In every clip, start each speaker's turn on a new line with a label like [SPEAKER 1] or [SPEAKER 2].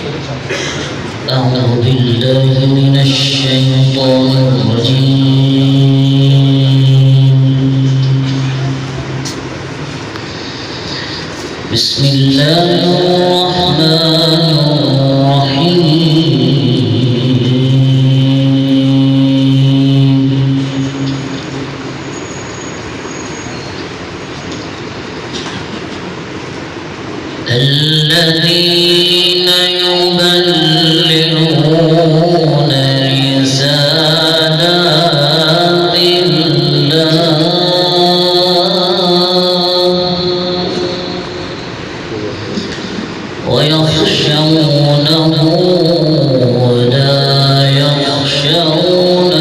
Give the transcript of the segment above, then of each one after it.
[SPEAKER 1] أعوذ بالله من الشيطان الرجيم. بسم الله الرحمن الرحيم. الذين يبلغون رسالات الله ويخشونه ولا يخشون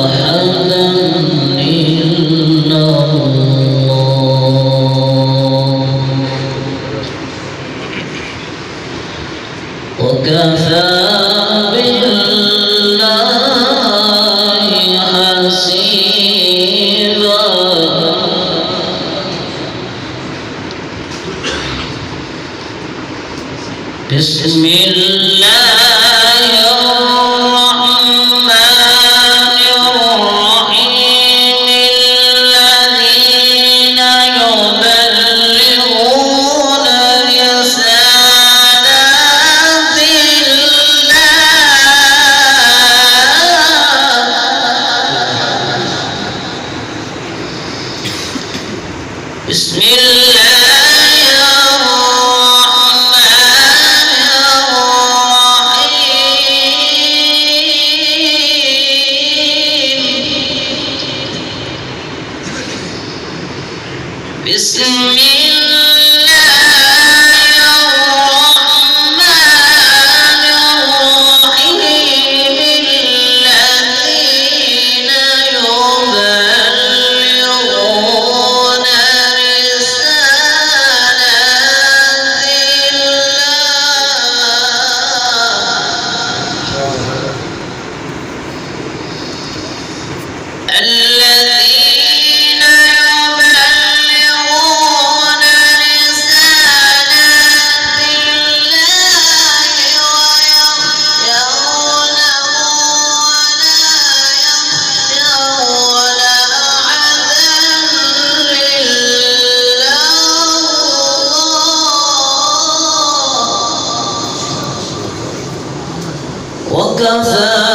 [SPEAKER 1] أحدا إلا الله وكفى بالله حسيبا. بسم الله الرحمن الرحيم. الذين يبلغون رسالات الله. بسم الله بسم الله الرحمن الرحيم. الذين يبلغون رسالات الله. الذين وكفى